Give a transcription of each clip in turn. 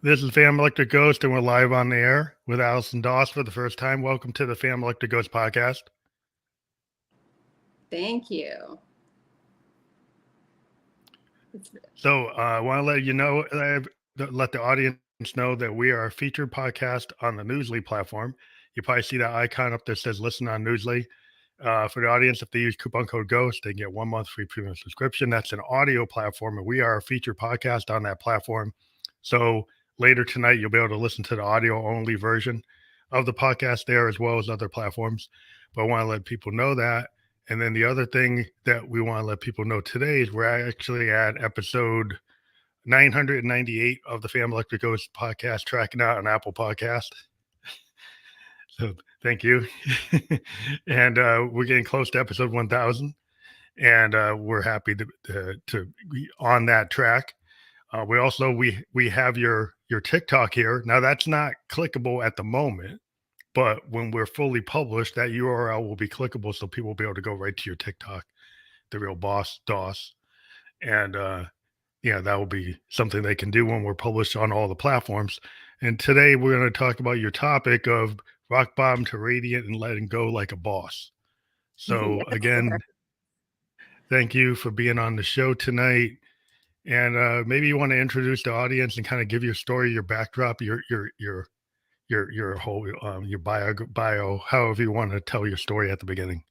This is Fam Electric Ghost, and we're live on the air with Allison Doss for the first time. Welcome to the Fam Electric Ghost podcast. Thank you. So I want to let you know, let the audience know that we are a featured podcast on the Newsly platform. You probably see that icon up there that says listen on Newsly. For the audience, if they use coupon code GHOST, they can get 1 month free premium subscription. That's an audio platform, and we are a featured podcast on that platform. So later tonight, you'll be able to listen to the audio only version of the podcast there, as well as other platforms. But I want to let people know that. And then the other thing that we want to let people know today is we're actually at episode 998 of the Fam Electric Ghost podcast, tracking out on Apple Podcast. So thank you. And we're getting close to episode 1000. And we're happy to be on that track. We have your TikTok here. Now that's not clickable at the moment, but when we're fully published, that URL will be clickable, so people will be able to go right to your TikTok, the real boss Doss, and that will be something they can do when we're published on all the platforms. And today we're going to talk about your topic of rock bottom to radiant and letting go like a boss. So again, thank you for being on the show tonight. And maybe you want to introduce the audience and kind of give your story, your backdrop, your whole your bio, however you want to tell your story at the beginning.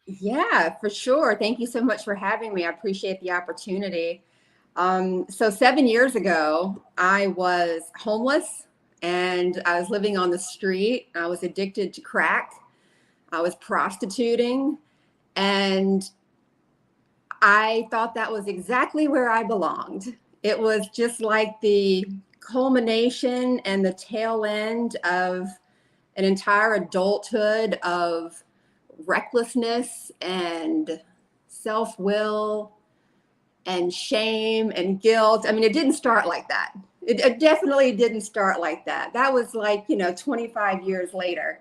Yeah, for sure. Thank you so much for having me. I appreciate the opportunity. So 7 years ago, I was homeless and I was living on the street. I was addicted to crack. I was prostituting, and I thought that was exactly where I belonged. It was just like the culmination and the tail end of an entire adulthood of recklessness and self-will and shame and guilt. I mean, it didn't start like that. It definitely didn't start like that. That was like, 25 years later.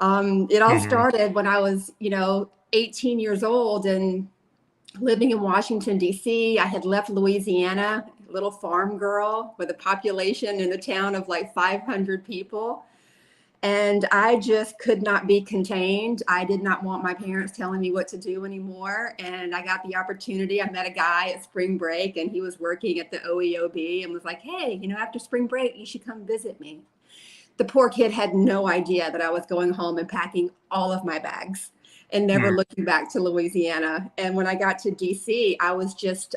It all started when I was, 18 years old and living in Washington, D.C. I had left Louisiana, little farm girl with a population in a town of like 500 people. And I just could not be contained. I did not want my parents telling me what to do anymore. And I got the opportunity. I met a guy at spring break, and he was working at the OEOB and was like, hey, after spring break, you should come visit me. The poor kid had no idea that I was going home and packing all of my bags and never looking back to Louisiana. And when I got to DC, I was just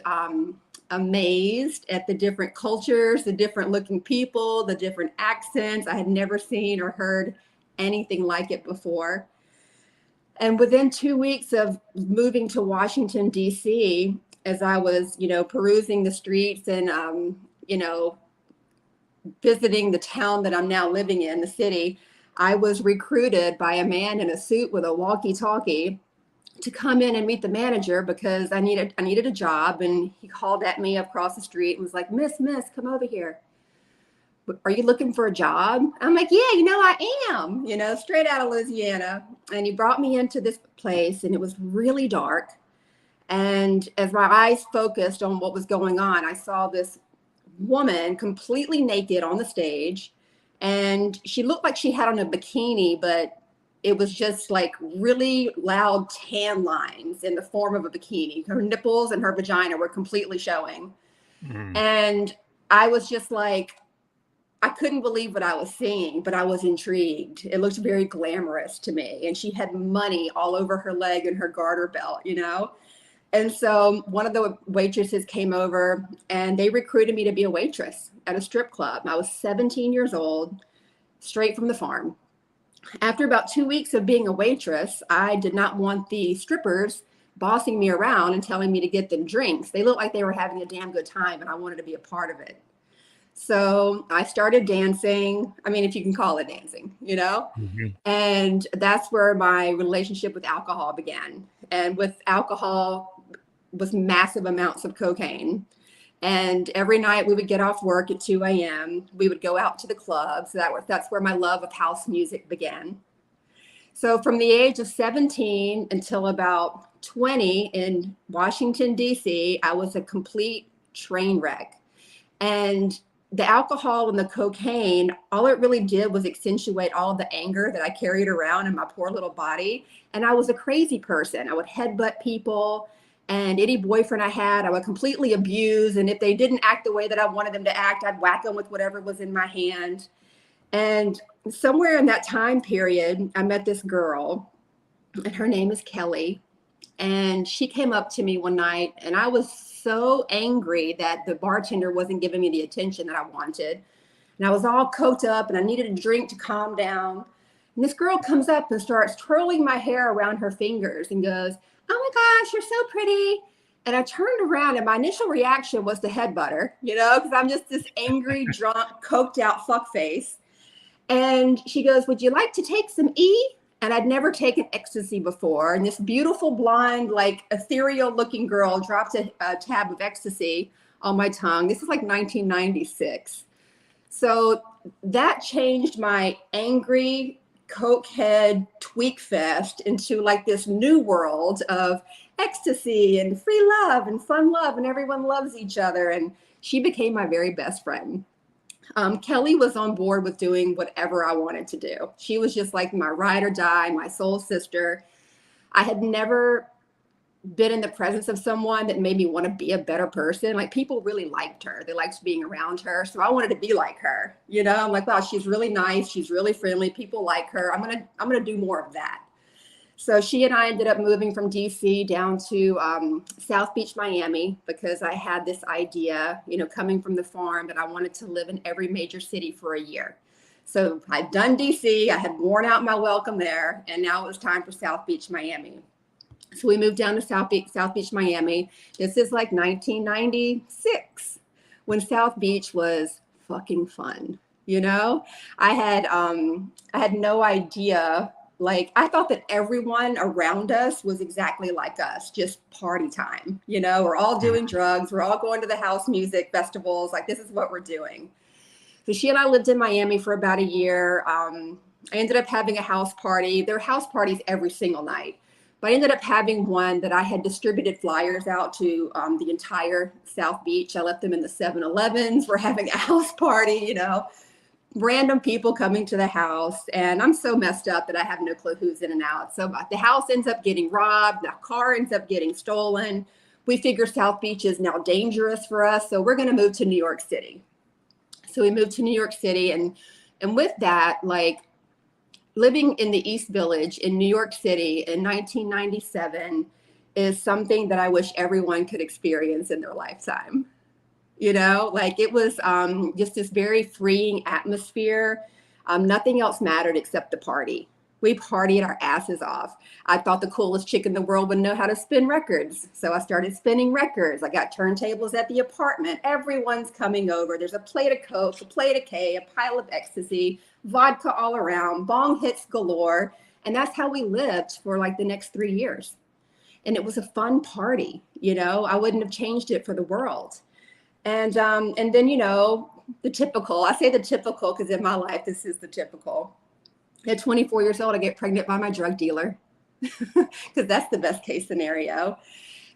amazed at the different cultures, the different looking people, the different accents. I had never seen or heard anything like it before. And within 2 weeks of moving to Washington, D.C., as I was, perusing the streets and, visiting the town that I'm now living in, the city, I was recruited by a man in a suit with a walkie-talkie to come in and meet the manager because I needed a job. And he called at me across the street and was like, Miss, come over here. Are you looking for a job? I'm like, yeah, I am, straight out of Louisiana. And he brought me into this place, and it was really dark. And as my eyes focused on what was going on, I saw this woman completely naked on the stage. And she looked like she had on a bikini, but it was just like really loud tan lines in the form of a bikini. Her nipples and her vagina were completely showing. And I was just like, I couldn't believe what I was seeing, but I was intrigued. It looked very glamorous to me. And she had money all over her leg and her garter belt, And so one of the waitresses came over, and they recruited me to be a waitress at a strip club. I was 17 years old, straight from the farm. After about 2 weeks of being a waitress, I did not want the strippers bossing me around and telling me to get them drinks. They looked like they were having a damn good time, and I wanted to be a part of it. So I started dancing. I mean, if you can call it dancing, And that's where my relationship with alcohol began. And with alcohol was massive amounts of cocaine. And every night we would get off work at 2 a.m. We would go out to the clubs. That's where my love of house music began. So from the age of 17 until about 20 in Washington, D.C., I was a complete train wreck. And the alcohol and the cocaine, all it really did was accentuate all of the anger that I carried around in my poor little body. And I was a crazy person. I would headbutt people, and any boyfriend I had, I would completely abuse. And if they didn't act the way that I wanted them to act, I'd whack them with whatever was in my hand. And somewhere in that time period, I met this girl, and her name is Kelly. And she came up to me one night, and I was so angry that the bartender wasn't giving me the attention that I wanted. And I was all coked up, and I needed a drink to calm down. And this girl comes up and starts twirling my hair around her fingers and goes, "Oh my gosh, you're so pretty." And I turned around, and my initial reaction was to headbutt her, because I'm just this angry, drunk, coked out fuckface. And she goes, "Would you like to take some E?" And I'd never taken ecstasy before. And this beautiful blonde, like ethereal looking girl dropped a tab of ecstasy on my tongue. This is like 1996. So that changed my angry cokehead tweak fest into like this new world of ecstasy and free love and fun love, and everyone loves each other. And she became my very best friend. Kelly was on board with doing whatever I wanted to do. She was just like my ride or die, my soul sister. I had never been in the presence of someone that made me want to be a better person. Like, people really liked her. They liked being around her. So I wanted to be like her. I'm like, wow, she's really nice. She's really friendly. People like her. I'm going to do more of that. So she and I ended up moving from DC down to South Beach, Miami, because I had this idea, coming from the farm, that I wanted to live in every major city for a year. So I'd done DC, I had worn out my welcome there, and now it was time for South Beach, Miami. So we moved down to South Beach, Miami. This is like 1996, when South Beach was fucking fun. I had no idea. Like, I thought that everyone around us was exactly like us, just party time. We're all doing drugs. We're all going to the house music festivals. Like, this is what we're doing. So she and I lived in Miami for about a year. I ended up having a house party. There are house parties every single night. But I ended up having one that I had distributed flyers out to the entire South Beach. I left them in the 7-Elevens. We're having a house party, random people coming to the house. And I'm so messed up that I have no clue who's in and out. So the house ends up getting robbed. The car ends up getting stolen. We figure South Beach is now dangerous for us. So we're going to move to New York City. So we moved to New York City. And with that, like, living in the East Village in New York City in 1997 is something that I wish everyone could experience in their lifetime. Like, it was just this very freeing atmosphere. Nothing else mattered except the party. We partied our asses off. I thought the coolest chick in the world would know how to spin records. So I started spinning records. I got turntables at the apartment. Everyone's coming over. There's a plate of Coke, a plate of K, a pile of ecstasy, vodka all around, bong hits galore. And that's how we lived for like the next 3 years. And it was a fun party. I wouldn't have changed it for the world. And then, the typical, I say the typical because in my life, this is the typical. At 24 years old, I get pregnant by my drug dealer, because that's the best case scenario.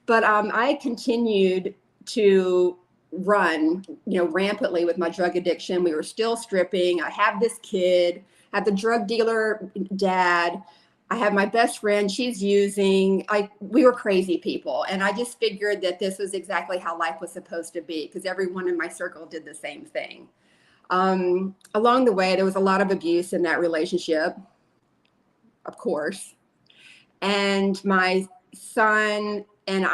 But I continued to run, rampantly with my drug addiction. We were still stripping. I have this kid, I have the drug dealer dad. I have my best friend, she's using. We were crazy people. And I just figured that this was exactly how life was supposed to be, because everyone in my circle did the same thing. Along the way, there was a lot of abuse in that relationship, of course. And my son and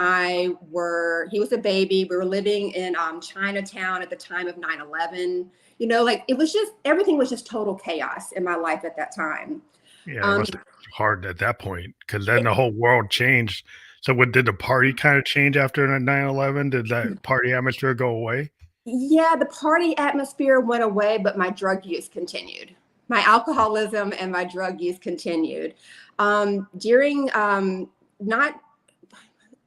he was a baby. We were living in Chinatown at the time of 9/11. It was just, everything was just total chaos in my life at that time. Yeah, it must have been hard at that point, because then the whole world changed. So did the party kind of change after 9/11? Did that party atmosphere go away? Yeah, the party atmosphere went away, but my drug use continued. My alcoholism and my drug use continued.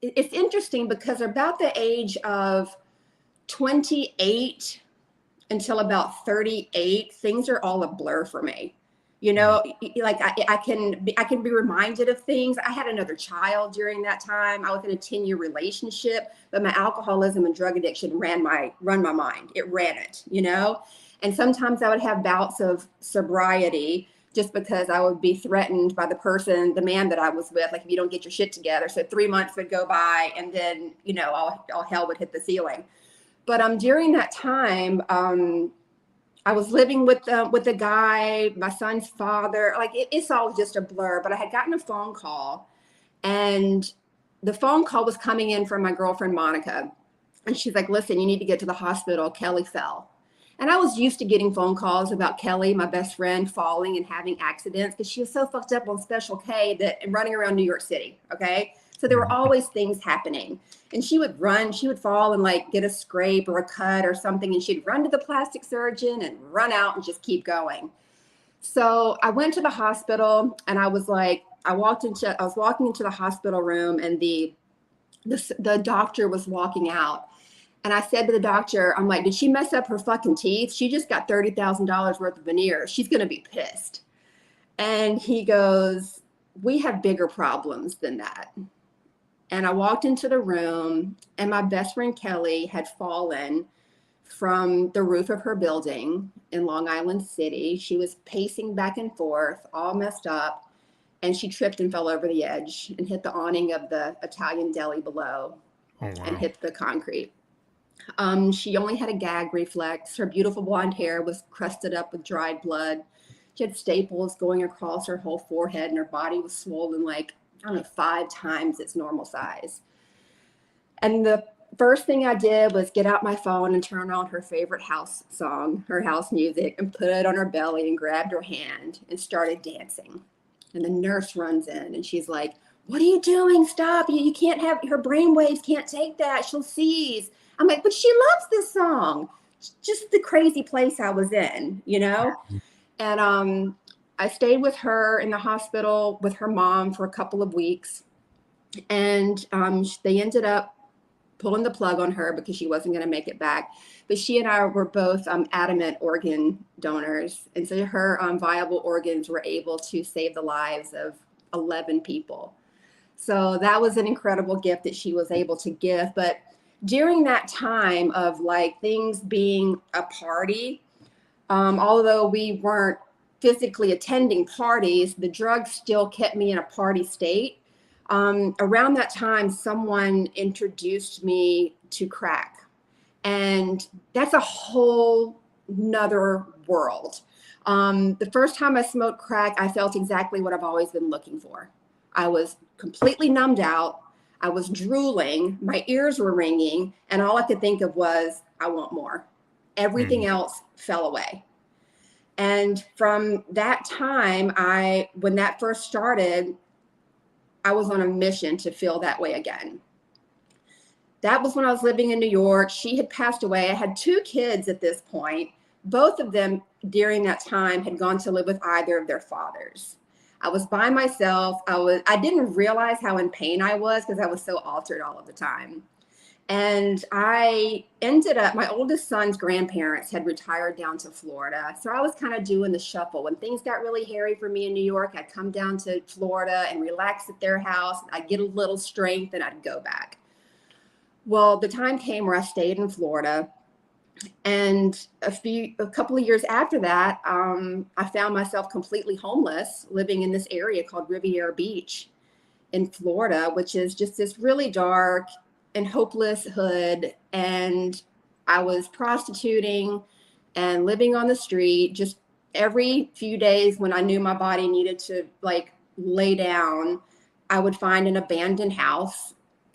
It's interesting because about the age of 28 until about 38, things are all a blur for me. You Mm. know, like I can be reminded of things. I had another child during that time. I was in a 10-year relationship, but my alcoholism and drug addiction run my mind. It ran it, you know? And sometimes I would have bouts of sobriety just because I would be threatened by the man that I was with, like, if you don't get your shit together. So 3 months would go by, and then, you know, all hell would hit the ceiling. But during that time, I was living with a guy, my son's father. Like, it's all just a blur. But I had gotten a phone call, and the phone call was coming in from my girlfriend Monica, and she's like, "Listen, you need to get to the hospital. Kelly fell." And I was used to getting phone calls about Kelly, my best friend, falling and having accidents because she was so fucked up on Special K that and running around New York City. Okay, so there were Mhm. always things happening. And she would fall and like get a scrape or a cut or something, and she'd run to the plastic surgeon and run out and just keep going. So I went to the hospital, and I was like, I was walking into the hospital room, and the doctor was walking out. And I said to the doctor, I'm like, did she mess up her fucking teeth? She just got $30,000 worth of veneers. She's going to be pissed. And he goes, we have bigger problems than that. And I walked into the room, and my best friend Kelly had fallen from the roof of her building in Long Island City. She was pacing back and forth, all messed up, and she tripped and fell over the edge and hit the awning of the Italian deli below Oh and wow. hit the concrete. She only had a gag reflex. Her beautiful blonde hair was crusted up with dried blood. She had staples going across her whole forehead, and her body was swollen like, I don't know, 5 times its normal size. And the first thing I did was get out my phone and turn on her favorite house song, her house music, and put it on her belly and grabbed her hand and started dancing. And the nurse runs in, and she's like, "What are you doing? Stop. You can't have her brain waves can't take that. She'll seize." I'm like, "But she loves this song." Just the crazy place I was in, you know? And I stayed with her in the hospital with her mom for a couple of weeks. And they ended up pulling the plug on her because she wasn't going to make it back. But she and I were both adamant organ donors. And so her viable organs were able to save the lives of 11 people. So that was an incredible gift that she was able to give. But during that time of like things being a party, although we weren't physically attending parties, the drugs still kept me in a party state. Around that time, someone introduced me to crack, and that's a whole nother world. The first time I smoked crack, I felt exactly what I've always been looking for. I was completely numbed out. I was drooling. My ears were ringing. And all I could think of was, I want more. Everything Mm. else fell away. And from that time, when that first started, I was on a mission to feel that way again. That was when I was living in New York. She had passed away. I had 2 kids at this point. Both of them during that time had gone to live with either of their fathers. I was by myself. I didn't realize how in pain I was because I was so altered all of the time. And I ended up, my oldest son's grandparents had retired down to Florida. So I was kind of doing the shuffle. When things got really hairy for me in New York, I'd come down to Florida and relax at their house. I'd get a little strength and I'd go back. Well, the time came where I stayed in Florida. And a couple of years after that, I found myself completely homeless living in this area called Riviera Beach in Florida, which is just this really dark and hopeless hood. And I was prostituting and living on the street just every few days when I knew my body needed to like lay down. I would find an abandoned house,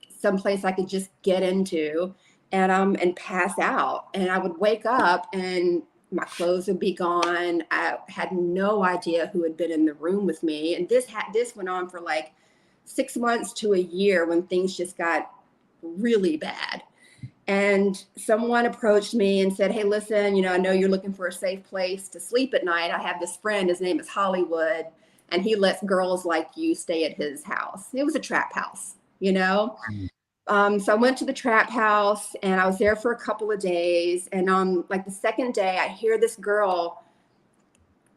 someplace I could just get into and pass out. And I would wake up and my clothes would be gone. I had no idea who had been in the room with me. And this went on for like 6 months to a year when things just got really bad. And someone approached me and said, "Hey, listen, I know you're looking for a safe place to sleep at night. I have this friend, his name is Hollywood, and he lets girls like you stay at his house." It was a trap house, you know? Mm. So I went to the trap house and I was there for a couple of days. And on like the second day, I hear this girl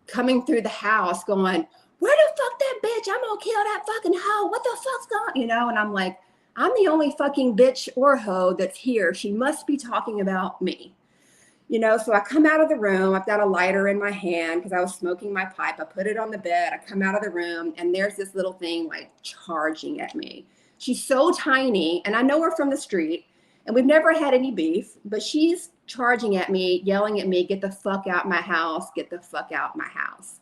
coming through the house going, where the fuck that bitch? I'm gonna kill that fucking hoe. What the fuck's going, you know? And I'm like, I'm the only fucking bitch or hoe that's here. She must be talking about me. You know, so I come out of the room. I've got a lighter in my hand because I was smoking my pipe. I put it on the bed. I come out of the room and there's this little thing like charging at me. She's so tiny and I know her from the street and we've never had any beef, but she's charging at me, yelling at me, get the fuck out my house, get the fuck out my house.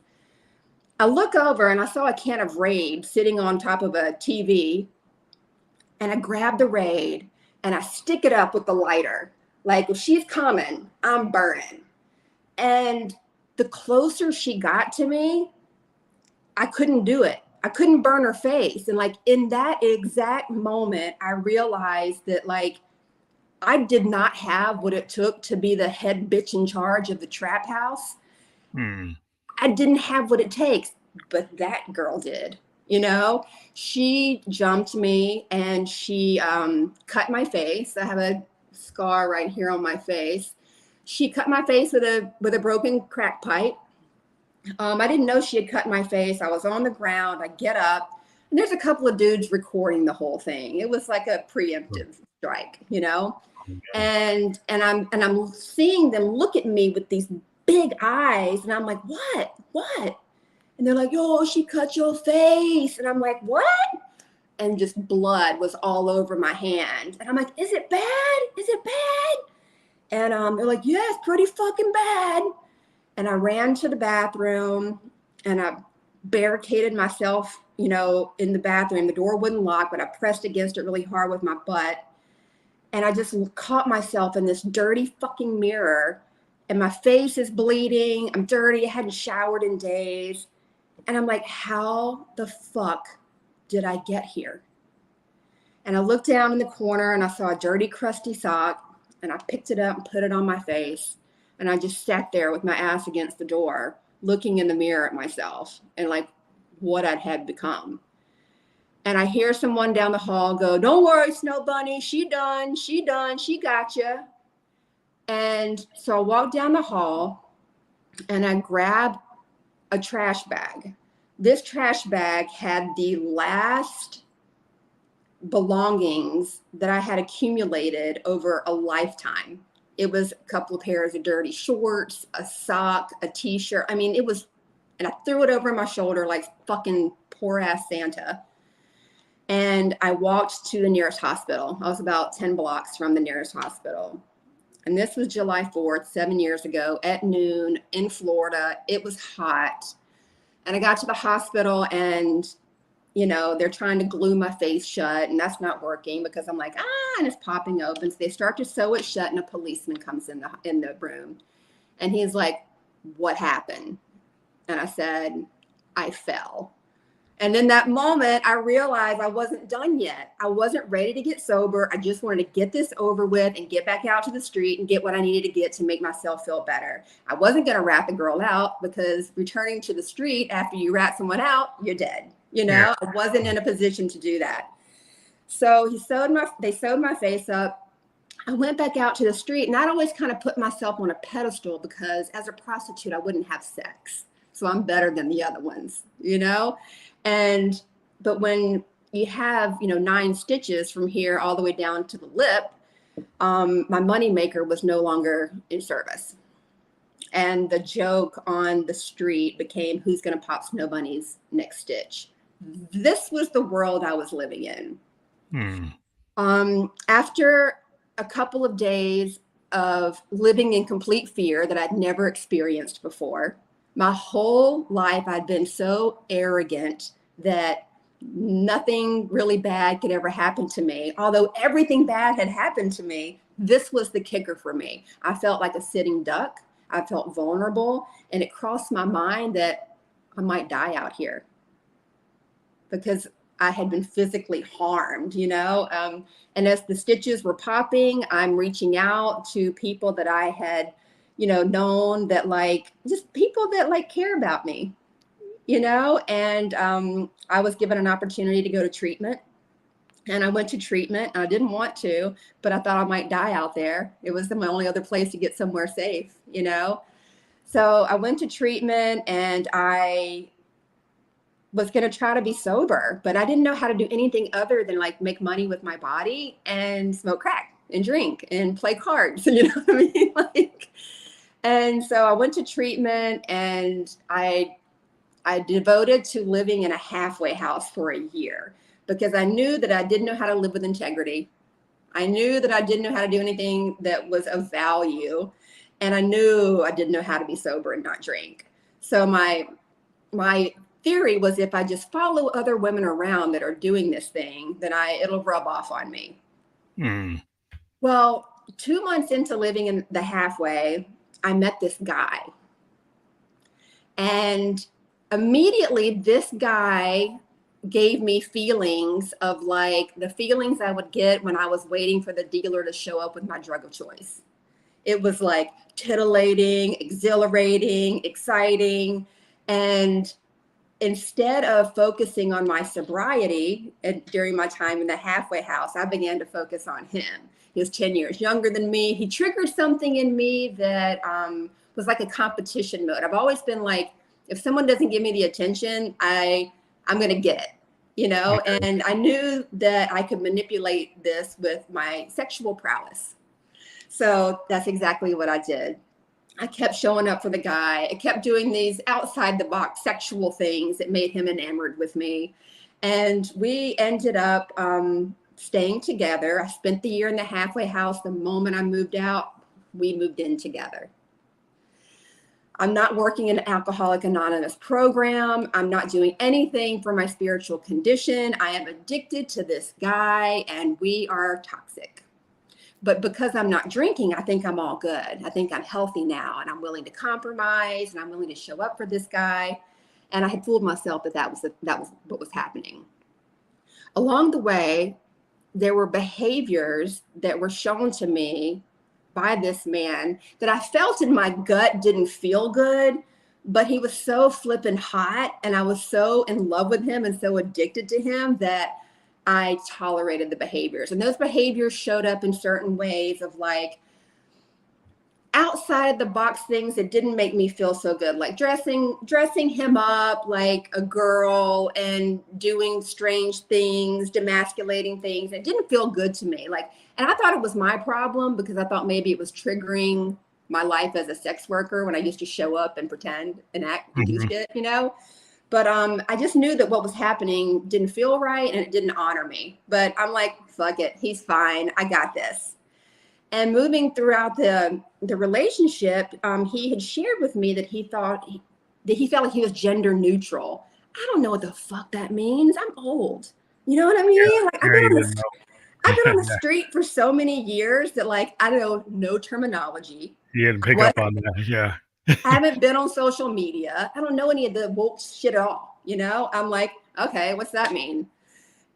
I look over and I saw a can of Raid sitting on top of a TV and I grab the Raid and I stick it up with the lighter. Like, if she's coming, I'm burning. And the closer she got to me, I couldn't do it. I couldn't burn her face. And like in that exact moment, I realized that like I did not have what it took to be the head bitch in charge of the trap house. I didn't have what it takes, but that girl did. You know, she jumped me and she cut my face. I have a scar right here on my face. She cut my face with a broken crack pipe. I didn't know she had cut my face. I was on the ground. I get up and there's a couple of dudes recording the whole thing. It was like a preemptive strike, you know? And I'm seeing them look at me with these big eyes and I'm like, what? And they're like, yo, she cut your face. And I'm like, what? And just blood was all over my hand. And I'm like, is it bad? Is it bad? And they're like, yeah, it's pretty fucking bad. And I ran to the bathroom and I barricaded myself, you know, in the bathroom. The door wouldn't lock, but I pressed against it really hard with my butt. And I just caught myself in this dirty fucking mirror. And my face is bleeding. I'm dirty. I hadn't showered in days. And I'm like, how the fuck did I get here? And I looked down in the corner and I saw a dirty, crusty sock and I picked it up and put it on my face. And I just sat there with my ass against the door, looking in the mirror at myself and like what I'd had become. And I hear someone down the hall go, don't worry, Snow Bunny, she done, she got you. And so I walked down the hall and I grabbed a trash bag. This trash bag had the last belongings that I had accumulated over a lifetime. It was a couple of pairs of dirty shorts, a sock, a t-shirt. I mean, it was, and I threw it over my shoulder like fucking poor ass Santa. And I walked to the nearest hospital. I was about 10 blocks from the nearest hospital. And this was July 4th, 7 years ago at noon in Florida. It was hot. And I got to the hospital and, you know, they're trying to glue my face shut and that's not working because I'm like, and it's popping open. So they start to sew it shut and a policeman comes in the room and he's like, what happened? And I said, I fell. And in that moment, I realized I wasn't done yet. I wasn't ready to get sober. I just wanted to get this over with and get back out to the street and get what I needed to get to make myself feel better. I wasn't going to rat the girl out because returning to the street after you rat someone out, you're dead. You know, yeah. I wasn't in a position to do that. So they sewed my face up. I went back out to the street and I'd always kind of put myself on a pedestal because as a prostitute, I wouldn't have sex. So I'm better than the other ones, you know? But when you have, you know, 9 stitches from here all the way down to the lip, my moneymaker was no longer in service. And the joke on the street became, who's going to pop Snow Bunny's next stitch? This was the world I was living in. After a couple of days of living in complete fear that I'd never experienced before, my whole life I'd been so arrogant that nothing really bad could ever happen to me. Although everything bad had happened to me, this was the kicker for me. I felt like a sitting duck. I felt vulnerable. And it crossed my mind that I might die out here because I had been physically harmed, you know? And as the stitches were popping, I'm reaching out to people that I had, you know, known that like, just people that like care about me, you know? And I was given an opportunity to go to treatment. And I went to treatment. I didn't want to, but I thought I might die out there. It was my only other place to get somewhere safe, you know? So I went to treatment and I was going to try to be sober, but I didn't know how to do anything other than like make money with my body and smoke crack and drink and play cards. You know what I mean? Like, and so I went to treatment and I devoted to living in a halfway house for a year because I knew that I didn't know how to live with integrity. I knew that I didn't know how to do anything that was of value. And I knew I didn't know how to be sober and not drink. So my theory was if I just follow other women around that are doing this thing, then it'll rub off on me. Mm. Well, 2 months into living in the halfway, I met this guy. And immediately this guy gave me feelings of like the feelings I would get when I was waiting for the dealer to show up with my drug of choice. It was like titillating, exhilarating, exciting. And instead of focusing on my sobriety during my time in the halfway house, I began to focus on him. He was 10 years younger than me. He triggered something in me that was like a competition mode. I've always been like, if someone doesn't give me the attention, I'm going to get it, you know? Okay. And I knew that I could manipulate this with my sexual prowess. So that's exactly what I did. I kept showing up for the guy. I kept doing these outside the box sexual things that made him enamored with me. And we ended up staying together. I spent the year in the halfway house. The moment I moved out, we moved in together. I'm not working in an Alcoholic Anonymous program. I'm not doing anything for my spiritual condition. I am addicted to this guy and we are toxic. But because I'm not drinking, I think I'm all good. I think I'm healthy now and I'm willing to compromise and I'm willing to show up for this guy. And I had fooled myself that was what was happening. Along the way, there were behaviors that were shown to me by this man that I felt in my gut didn't feel good, but he was so flippin' hot and I was so in love with him and so addicted to him that I tolerated the behaviors. And those behaviors showed up in certain ways of like outside of the box things that didn't make me feel so good, like dressing him up like a girl and doing strange things, demasculating things. It didn't feel good to me. Like, and I thought it was my problem because I thought maybe it was triggering my life as a sex worker when I used to show up and pretend and act and do shit, you know? But I just knew that what was happening didn't feel right and it didn't honor me. But I'm like, fuck it, he's fine. I got this. And moving throughout the relationship, he had shared with me that he felt like he was gender neutral. I don't know what the fuck that means. I'm old. You know what I mean? Yeah, like I've been on the street for so many years that like I don't know terminology. You didn't pick up on that. Yeah. I haven't been on social media. I don't know any of the woke shit at all. You know, I'm like, okay, what's that mean?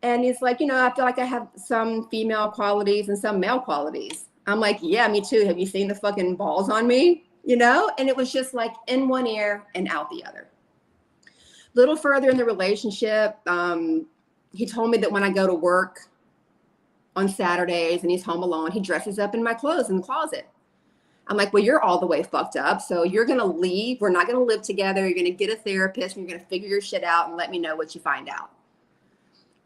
And he's like, you know, I feel like I have some female qualities and some male qualities. I'm like, yeah, me too. Have you seen the fucking balls on me? You know? And it was just like in one ear and out the other. Little further in the relationship, he told me that when I go to work on Saturdays and he's home alone, he dresses up in my clothes in the closet. I'm like, well, you're all the way fucked up. So you're going to leave. We're not going to live together. You're going to get a therapist and you're going to figure your shit out and let me know what you find out.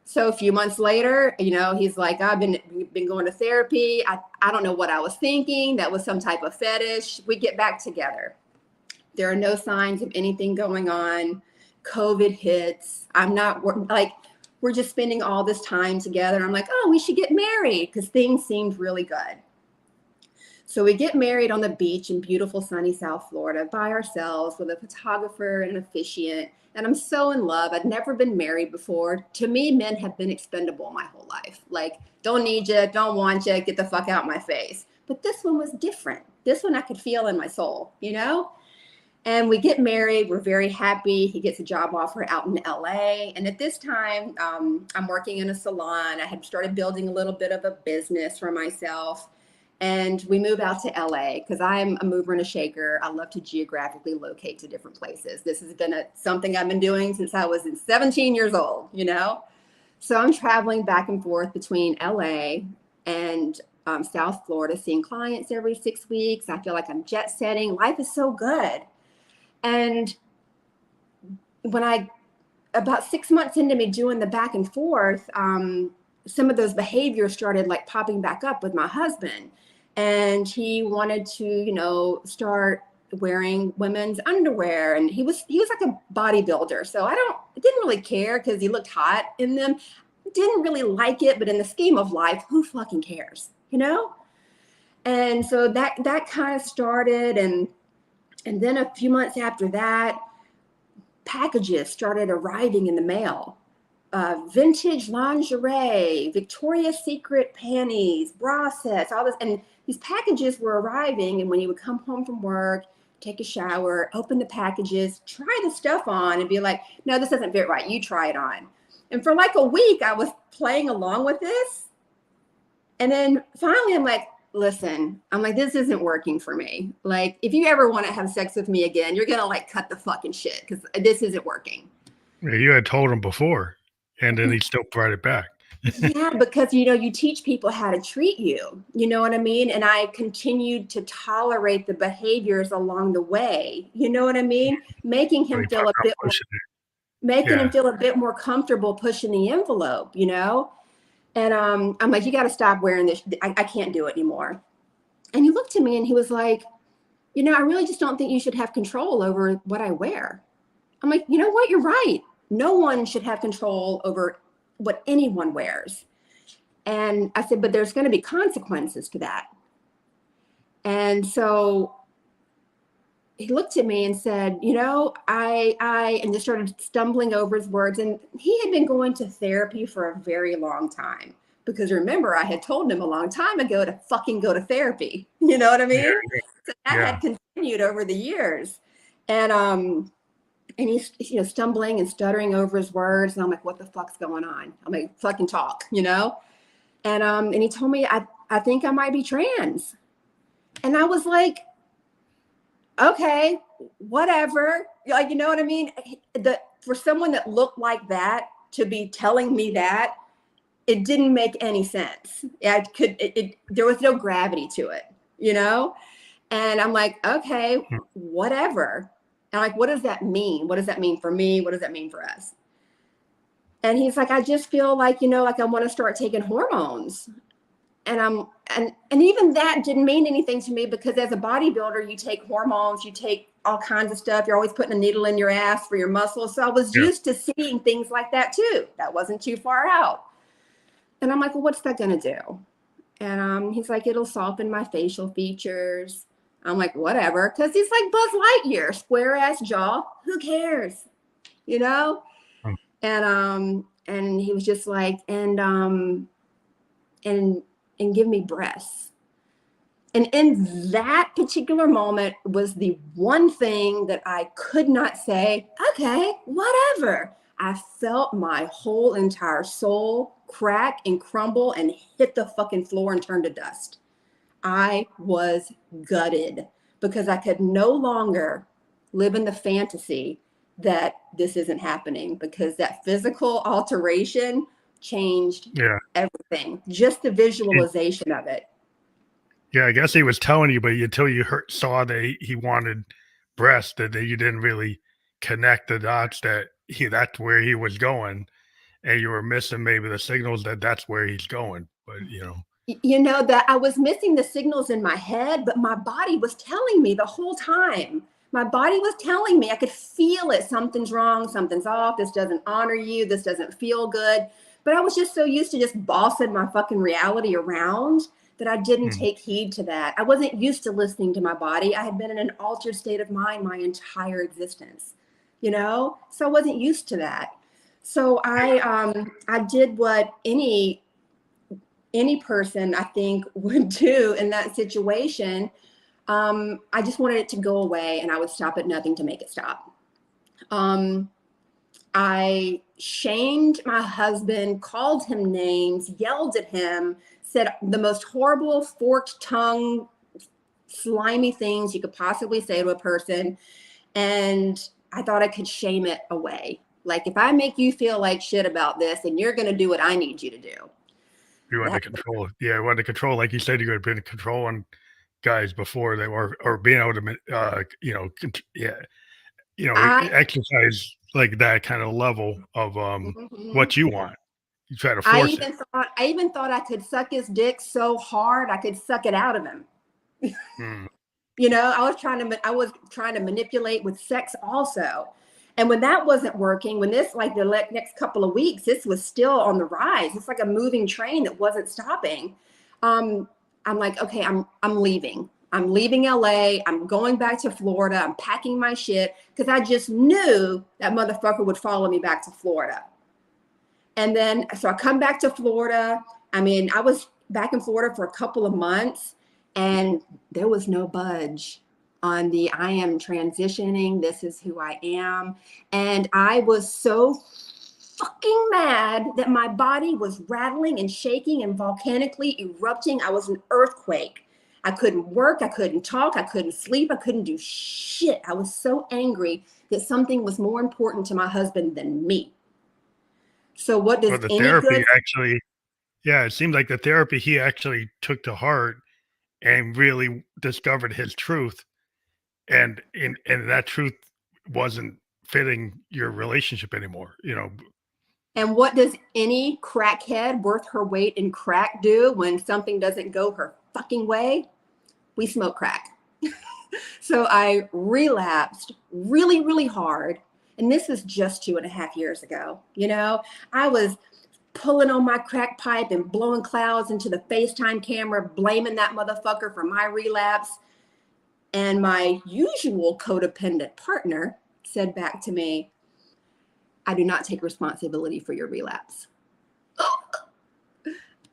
So a few months later, you know, he's like, I've been going to therapy. I don't know what I was thinking. That was some type of fetish. We get back together. There are no signs of anything going on. COVID hits. I'm not like, we're just spending all this time together. I'm like, oh, we should get married because things seemed really good. So we get married on the beach in beautiful sunny South Florida by ourselves with a photographer and an officiant. And I'm so in love. I'd never been married before. To me, men have been expendable my whole life. Like, don't need you, don't want you, get the fuck out my face. But this one was different. This one I could feel in my soul, you know? And we get married. We're very happy. He gets a job offer out in LA. And at this time, I'm working in a salon. I had started building a little bit of a business for myself. And we move out to LA because I'm a mover and a shaker. I love to geographically locate to different places. This has been something I've been doing since I was 17 years old, you know? So I'm traveling back and forth between LA and South Florida, seeing clients every 6 weeks. I feel like I'm jet setting. Life is so good. And when about 6 months into me doing the back and forth, some of those behaviors started like popping back up with my husband. And he wanted to, start wearing women's underwear. And he was like a bodybuilder. So I didn't really care because he looked hot in them. Didn't really like it, but in the scheme of life, who fucking cares, And so that kind of started, and then a few months after that, packages started arriving in the mail. Vintage lingerie, Victoria's Secret panties, bra sets, all this. And these packages were arriving. And when you would come home from work, take a shower, open the packages, try the stuff on and be like, no, this doesn't fit right. You try it on. And for like a week, I was playing along with this. And then finally, I'm like, listen, this isn't working for me. Like, if you ever want to have sex with me again, you're going to like cut the fucking shit because this isn't working. Yeah, you had told him before, and then he still brought it back. Yeah, because, you teach people how to treat you, you know what I mean? And I continued to tolerate the behaviors along the way, you know what I mean? Making him feel a bit more, him feel a bit more comfortable pushing the envelope, And I'm like, you got to stop wearing this. I can't do it anymore. And he looked at me and he was like, I really just don't think you should have control over what I wear. I'm like, you know what? You're right. No one should have control over what anyone wears. And I said, but there's going to be consequences to that. And so he looked at me and said, and just started stumbling over his words. And he had been going to therapy for a very long time. Because remember, I had told him a long time ago to fucking go to therapy. You know what I mean? Yeah. So that had continued over the years. And he's, stumbling and stuttering over his words. And I'm like, what the fuck's going on? I'm like, fucking talk, And he told me, I think I might be trans. And I was like, okay, whatever. Like, you know what I mean? For someone that looked like that to be telling me that, it didn't make any sense. There was no gravity to it, And I'm like, okay, whatever. And I'm like, what does that mean? What does that mean for me? What does that mean for us? And he's like, I just feel like, like I want to start taking hormones. And even that didn't mean anything to me because as a bodybuilder, you take hormones, you take all kinds of stuff. You're always putting a needle in your ass for your muscles. So I was used to seeing things like that too. That wasn't too far out. And I'm like, well, what's that going to do? And he's like, it'll soften my facial features. I'm like, whatever. Because he's like Buzz Lightyear, square ass jaw. Who cares? And he was just like, and give me breasts. And in that particular moment was the one thing that I could not say, okay, whatever. I felt my whole entire soul crack and crumble and hit the fucking floor and turn to dust. I was gutted because I could no longer live in the fantasy that this isn't happening because that physical alteration changed everything. Just the visualization of it. Yeah, I guess he was telling you, but until you saw that he wanted breasts, that you didn't really connect the dots that that's where he was going, and you were missing maybe the signals that that's where he's going. But that I was missing the signals in my head, but my body was telling me the whole time. My body was telling me, I could feel it. Something's wrong. Something's off. This doesn't honor you. This doesn't feel good. But I was just so used to just bossing my fucking reality around that I didn't take heed to that. I wasn't used to listening to my body. I had been in an altered state of mind my entire existence, So I wasn't used to that. So I did what any person I think would do in that situation. I just wanted it to go away and I would stop at nothing to make it stop. I shamed my husband, called him names, yelled at him, said the most horrible forked tongue, slimy things you could possibly say to a person. And I thought I could shame it away. Like, if I make you feel like shit about this, then you're going to do what I need you to do. You wanted to control. Yeah, you wanted to control. Like you said, you had been controlling guys before they were, or being able to, I exercise like that kind of level of mhm. what you want. You try to I force it. even thought I even thought I could suck his dick so hard I could suck it out of him. Mm, I was trying to manipulate with sex also. And when that wasn't working, when this like the next couple of weeks, this was still on the rise. It's like a moving train that wasn't stopping. Um, I'm like, okay, I'm leaving. I'm leaving LA. I'm going back to Florida. I'm packing my shit because I just knew that motherfucker would follow me back to Florida. And then so I come back to Florida. I mean, I was back in Florida for a couple of months and there was no budge on the I am transitioning. This is who I am. And I was so fucking mad that my body was rattling and shaking and volcanically erupting. I was an earthquake. I couldn't work. I couldn't talk. I couldn't sleep. I couldn't do shit. I was so angry that something was more important to my husband than me. So what does but the any therapy good actually, yeah, it seemed like the therapy he actually took to heart and really discovered his truth, and that truth wasn't fitting your relationship anymore. and what does any crackhead worth her weight in crack do when something doesn't go her fucking way? We smoke crack. So I relapsed really, really hard. And this was just 2.5 years ago. I was pulling on my crack pipe and blowing clouds into the FaceTime camera, blaming that motherfucker for my relapse. And my usual codependent partner said back to me, I do not take responsibility for your relapse.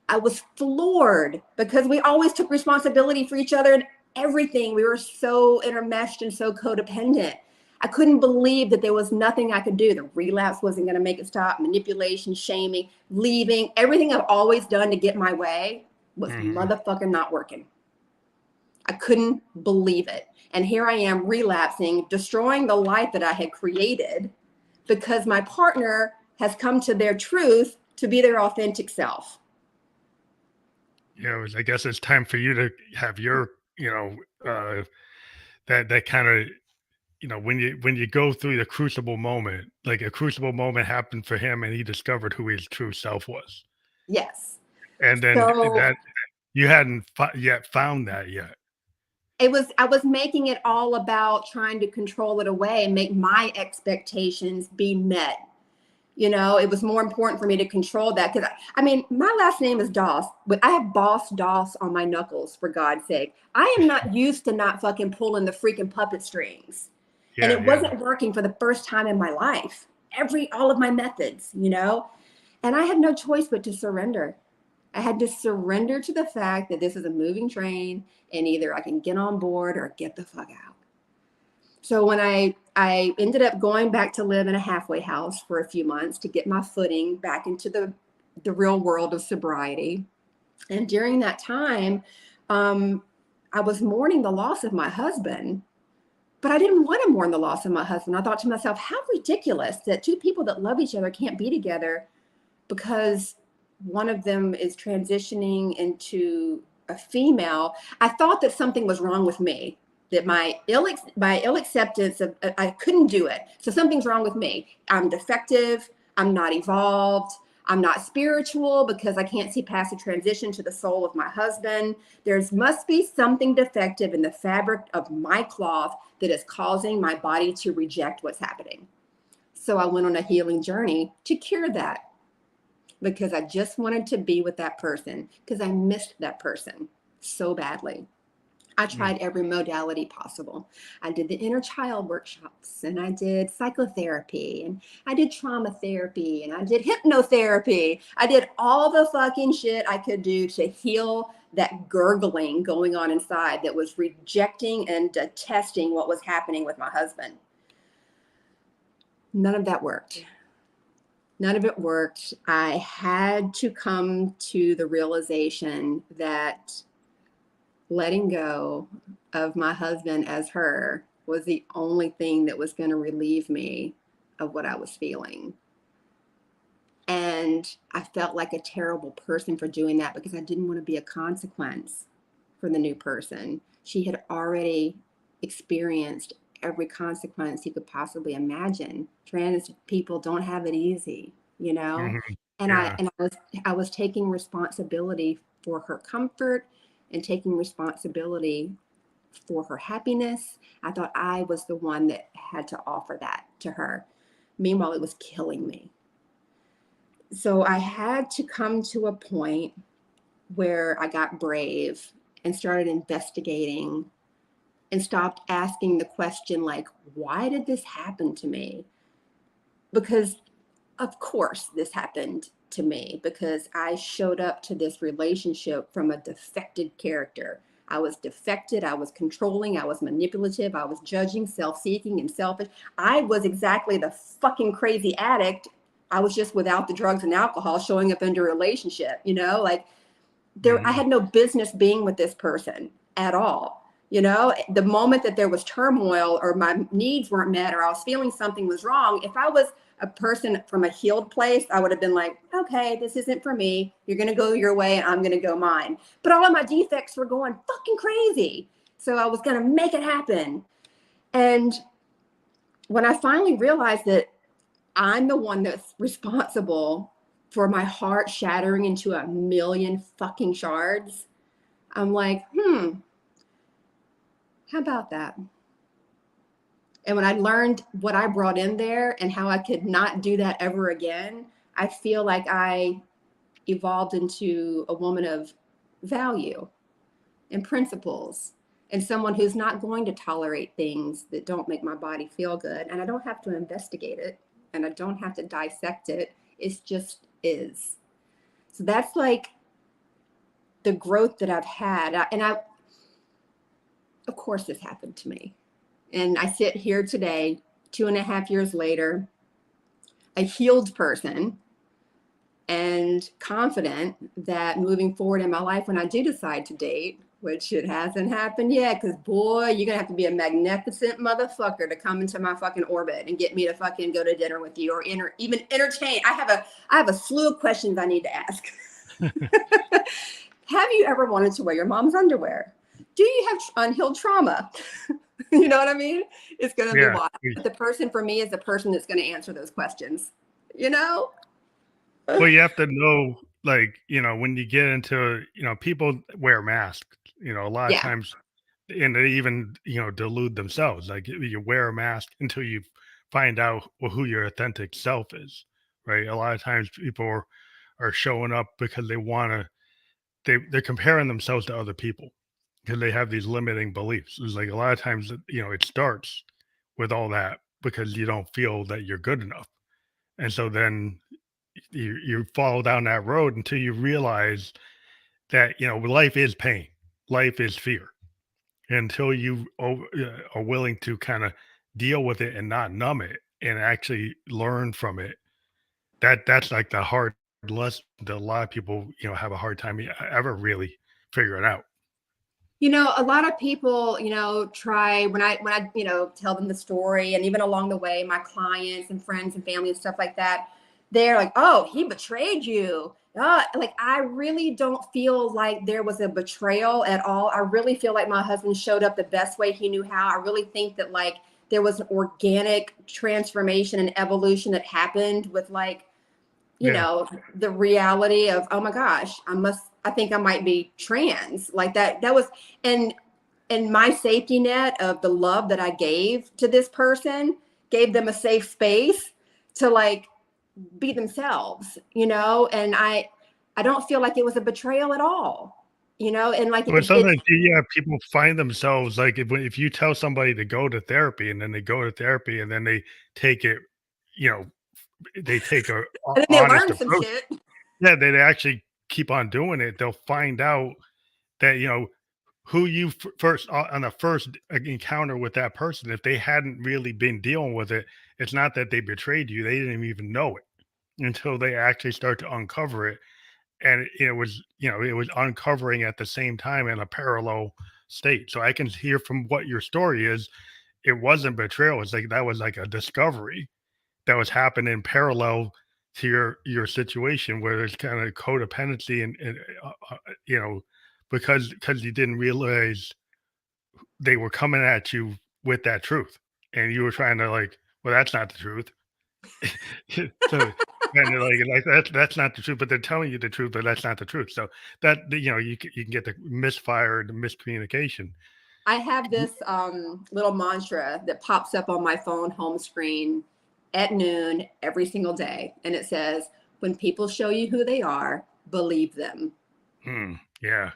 I was floored because we always took responsibility for each other and everything. We were so intermeshed and so codependent. I couldn't believe that there was nothing I could do. The relapse wasn't going to make it stop. Manipulation, shaming, leaving, everything I've always done to get my way was Mhm. motherfucking not working. I couldn't believe it. And here I am relapsing, destroying the life that I had created because my partner has come to their truth to be their authentic self. I guess it's time for you to have your, that kind of, when you go through the crucible moment, like a crucible moment happened for him, and he discovered who his true self was, Yes. and then So that you hadn't yet found that yet. I was making it all about trying to control it away and make my expectations be met. It was more important for me to control that because I mean, my last name is Doss, but I have Boss Doss on my knuckles, for God's sake. I am not used to not fucking pulling the freaking puppet strings. And Yeah, it yeah. wasn't working for the first time in my life. All of my methods. And I had no choice but to surrender. I had to surrender to the fact that this is a moving train and either I can get on board or get the fuck out. So when I ended up going back to live in a halfway house for a few months to get my footing back into the real world of sobriety. And during that time, um, I was mourning the loss of my husband, but I didn't want to mourn the loss of my husband. I thought to myself, how ridiculous that two people that love each other can't be together because one of them is transitioning into a female. I thought that something was wrong with me, that my ill acceptance of I couldn't do it. So something's wrong with me. I'm defective. I'm not evolved. I'm not spiritual because I can't see past the transition to the soul of my husband. There's must be something defective in the fabric of my cloth that is causing my body to reject what's happening. So I went on a healing journey to cure that because I just wanted to be with that person because I missed that person so badly. I Mm. tried every modality possible. I did the inner child workshops and I did psychotherapy and I did trauma therapy and I did hypnotherapy. I did all the fucking shit I could do to heal that gurgling going on inside that was rejecting and detesting what was happening with my husband. None of that worked. None of it worked. I had to come to the realization that letting go of my husband as her was the only thing that was going to relieve me of what I was feeling. And I felt like a terrible person for doing that because I didn't want to be a consequence for the new person. She had already experienced every consequence you could possibly imagine. Trans people don't have it easy, you know? Mhm. And I Yeah. and I was taking responsibility for her comfort and taking responsibility for her happiness. I thought I was the one that had to offer that to her. Meanwhile, it was killing me. So I had to come to a point where I got brave and started investigating and stopped asking the question, like, why did this happen to me? Because, of course, this happened to me because I showed up to this relationship from a defected character. I was defected. I was controlling. I was manipulative. I was judging, self seeking, and selfish. I was exactly the fucking crazy addict. I was just without the drugs and alcohol showing up into a relationship, you know, like I Mhm. had no business being with this person at all. You know, the moment that there was turmoil or my needs weren't met or I was feeling something was wrong, if I was a person from a healed place, I would have been like, okay, this isn't for me. You're going to go your way and I'm going to go mine. But all of my defects were going fucking crazy. So I was going to make it happen. And when I finally realized that I'm the one that's responsible for my heart shattering into a million fucking shards, I'm like, how about that? And when I learned what I brought in there and how I could not do that ever again, I feel like I evolved into a woman of value and principles and someone who's not going to tolerate things that don't make my body feel good. And I don't have to investigate it and I don't have to dissect it. It just is. So that's like the growth that I've had. Of course, this happened to me. And I sit here today, 2.5 years later, a healed person and confident that moving forward in my life, when I do decide to date, which it hasn't happened yet, because boy, you're gonna have to be a magnificent motherfucker to come into my fucking orbit and get me to fucking go to dinner with you or even entertain. I have a slew of questions I need to ask. Have you ever wanted to wear your mom's underwear? Do you have unhealed trauma? You know what I mean? It's going to be Yeah. wild. But the person for me is the person that's going to answer those questions, you know? Well, you have to know, like, when you get into, people wear masks, a lot of Yeah. times, and they even, delude themselves. Like you wear a mask until you find out who your authentic self is, right? A lot of times people are showing up because they want to, they're comparing themselves to other people because they have these limiting beliefs. It's like a lot of times, it starts with all that because you don't feel that you're good enough. And so then you follow down that road until you realize that life is pain, life is fear. Until you are willing to kind of deal with it and not numb it and actually learn from it, that's like the hard lesson that a lot of people have a hard time ever really figuring out. You know, a lot of people, try when I tell them the story and even along the way, my clients and friends and family and stuff like that, they're like, oh, he betrayed you. Like, I really don't feel like there was a betrayal at all. I really feel like my husband showed up the best way he knew how. I really think that like there was an organic transformation and evolution that happened with like Yeah. the reality of, oh my gosh, I think I might be trans. Like that was, and my safety net of the love that I gave to this person gave them a safe space to like be themselves, and I don't feel like it was a betrayal at all, and like But it's sometimes, yeah, people find themselves like if you tell somebody to go to therapy and then they go to therapy and then they take it, you know, they take a and then they honest learn some approach. shit. Yeah, they actually keep on doing it. They'll find out that who you first on the first encounter with that person. If they hadn't really been dealing with it, it's not that they betrayed you; they didn't even know it until they actually start to uncover it. And it was uncovering at the same time in a parallel state. So I can hear from what your story is. It wasn't betrayal. It's like that was like a discovery that was happening parallel to your situation where there's kind of codependency and you know because you didn't realize they were coming at you with that truth. and you were trying to like, well, that's not the truth. So and they're like that's not the truth, but they're telling you the truth, but that's not the truth. So you can get the misfire, the miscommunication. I have this little mantra that pops up on my phone home screen at noon every single day. And it says, when people show you who they are, believe them. Yeah.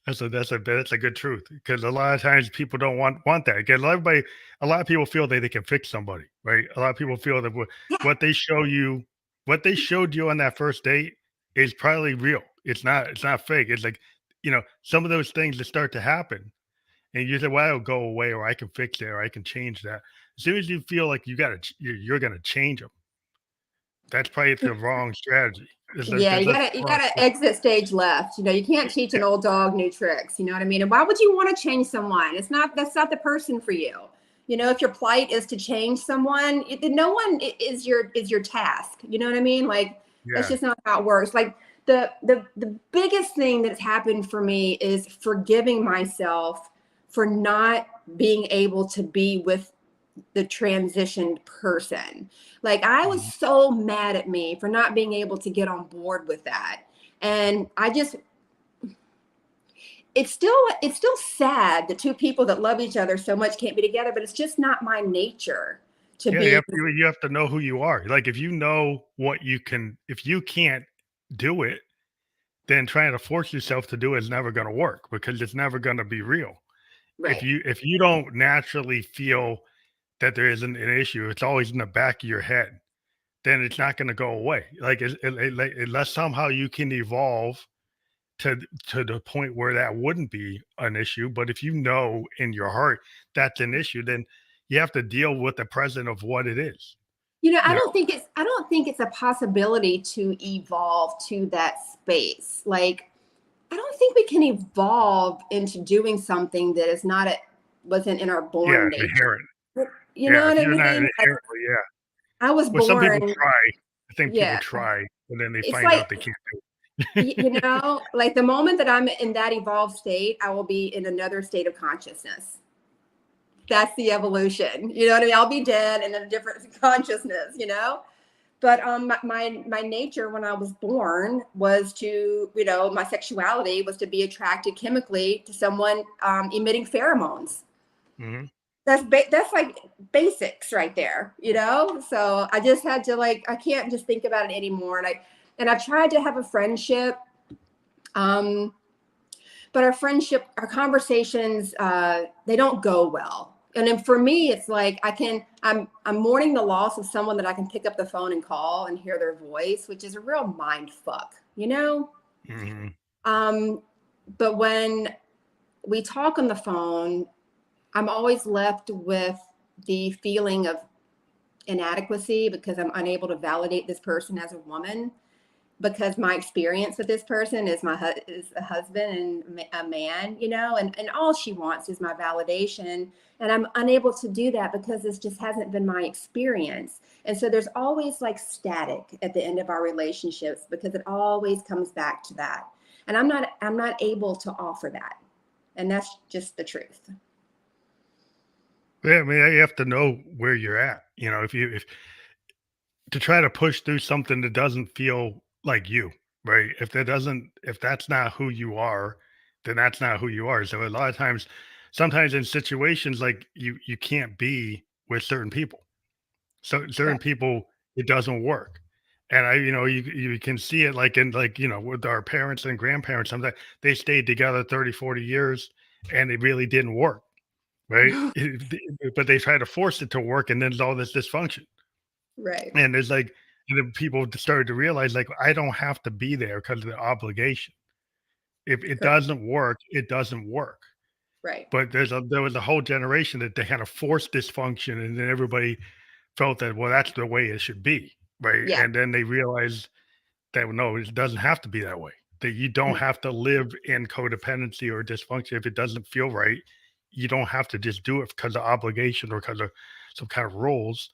That's a good truth because a lot of times people don't want that. Again, a lot of people feel that they can fix somebody, right? A lot of people feel that Yeah. what they show you, what they showed you on that first date is probably real. It's not fake. It's like, some of those things that start to happen and you say, well, it'll go away or I can fix it or I can change that. As soon as you feel like you're going to change them, that's probably the wrong strategy. Yeah, There's a you wrong gotta exit stage left. You can't teach an old dog new tricks. You know what I mean? And why would you want to change someone? That's not the person for you. If your plight is to change someone, no one is your task. You know what I mean? Like that's yeah. just not how it works. Like the biggest thing that's happened for me is forgiving myself for not being able to be with the transitioned person. Like I was Mhm. so mad at me for not being able to get on board with that. And it's still sad that two people that love each other so much can't be together, but it's just not my nature to Yeah, be. you have to know who you are. Like, if you can't do it, then trying to force yourself to do it is never gonna work because it's never gonna be real. Right. If you don't naturally feel that there isn't an issue, it's always in the back of your head, then it's not gonna go away. Like, like, unless somehow you can evolve to the point where that wouldn't be an issue, but if you know in your heart that's an issue, then you have to deal with the present of what it is, I you know? don't think it's a possibility to evolve to that space. Like I don't think we can evolve into doing something that is not wasn't in our Yeah, born nature. inherent. You know Yeah, what if I you're not mean? Like inherently, yeah. I was Well, some people born, try. I think people yeah. try, and then they It's find like out they can't do it. like the moment that I'm in that evolved state, I will be in another state of consciousness. That's the evolution. You know what I mean? I'll be dead in a different consciousness. But my nature when I was born was to, my sexuality was to be attracted chemically to someone emitting pheromones. Mhm. That's like basics right there. So I just had to like I can't just think about it anymore. And I've tried to have a friendship, um, but our conversations, they don't go well. And then for me, it's like I'm mourning the loss of someone that I can pick up the phone and call and hear their voice, which is a real mind fuck. Mhm. Um, but when we talk on the phone, I'm always left with the feeling of inadequacy because I'm unable to validate this person as a woman because my experience with this person is a husband and a man, and all she wants is my validation, and I'm unable to do that because this just hasn't been my experience. And so there's always like static at the end of our relationships because it always comes back to that. And I'm not able to offer that. And that's just the truth. Yeah, I mean, you have to know where you're at, if to try to push through something that doesn't feel like you, right? If that's not who you are, then that's not who you are. So a lot of times, sometimes in situations like you can't be with certain people. So certain Right. people, it doesn't work. And you can see it like with our parents and grandparents, sometimes they stayed together 30, 40 years and it really didn't work, right? But they try to force it to work and then there's all this dysfunction. Right. And there's like, and then people started to realize like, I don't have to be there because of the obligation. If it Correct. doesn't work, it doesn't work. Right. But there was a whole generation that they kind of forced dysfunction and then everybody felt that, well, that's the way it should be, right? Yeah. And then they realized that no, it doesn't have to be that way. That you don't have to live in codependency or dysfunction if it doesn't feel right. You don't have to just do it because of obligation or because of some kind of rules.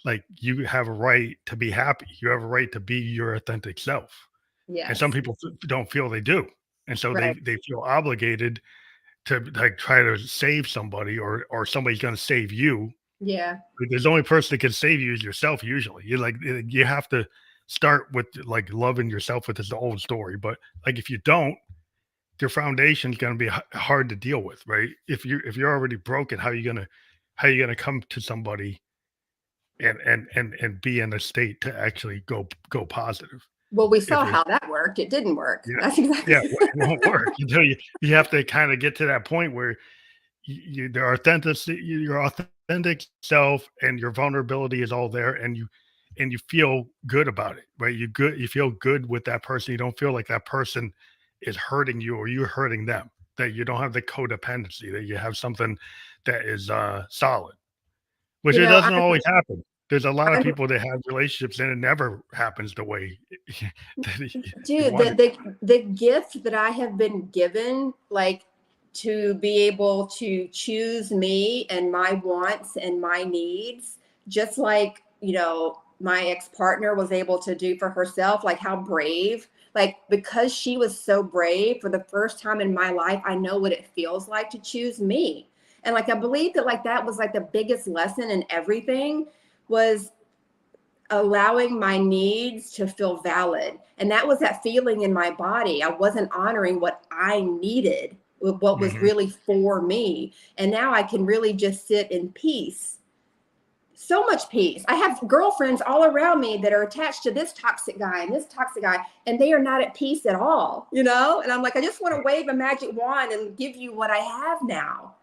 Like you have a right to be happy. You have a right to be your authentic self. And some Yes. people don't feel they do, and so Right. they feel obligated to like try to save somebody, or somebody's going to save you. Yeah. Like, there's the only person that can save you is yourself. Usually, you like you have to start with like loving yourself, with this old story. But like if you don't, your foundation is going to be hard to deal with, right? If you're already broken, how you gonna come to somebody and be in a state to actually go positive? Well, we If saw you're how that worked. It didn't work. Yeah, That's yeah, exactly. it won't work. You have to kind of get to that point where their your authentic self and your vulnerability is all there, and you feel good about it, right? You feel good with that person. You don't feel like that person is hurting you or you're hurting them. That you don't have the codependency. That you have something that is solid, which You it know, doesn't always happen. There's a lot of I'm people that have relationships and it never happens the way that you dude, want it. the gift that I have been given, like to be able to choose me and my wants and my needs, just like, my ex-partner was able to do for herself, like how brave, like because she was so brave for the first time in my life, I know what it feels like to choose me. And like I believe that like that was like the biggest lesson in everything was allowing my needs to feel valid. And that was that feeling in my body. I wasn't honoring what I needed, what was Mhm. really for me. And now I can really just sit in peace. So much peace. I have girlfriends all around me that are attached to this toxic guy and this toxic guy, and they are not at peace at all, And I'm like, I just want to wave a magic wand and give you what I have now.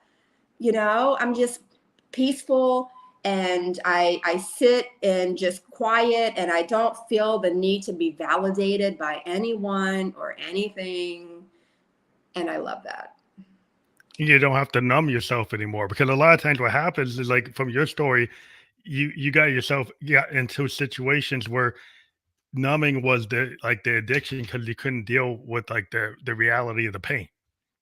I'm just peaceful, and I sit and just quiet, and I don't feel the need to be validated by anyone or anything. And I love that. You don't have to numb yourself anymore, because a lot of times what happens is, like from your story, you got into situations where numbing was the addiction, because you couldn't deal with like the reality of the pain,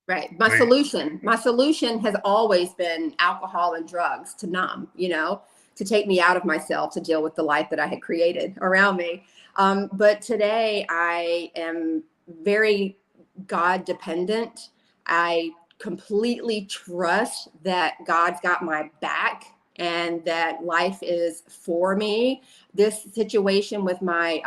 Right. My right? solution, my solution has always been alcohol and drugs to numb, to take me out of myself, to deal with the life that I had created around me. But today I am very God dependent. I completely trust that God's got my back and that life is for me. This situation with my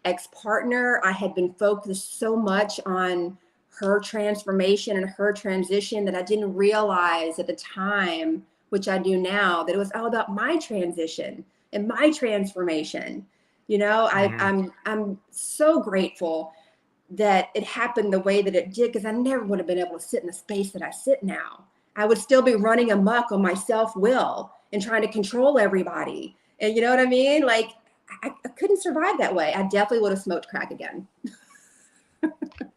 ex-partner, I had been focused so much on her transformation and her transition that I didn't realize at the time, which I do now, that it was all about my transition and my transformation. Mhm. I'm so grateful that it happened the way that it did, because I never would have been able to sit in the space that I sit now. I would still be running amok on my self-will and trying to control everybody. And you know what I mean? Like I couldn't survive that way. I definitely would have smoked crack again.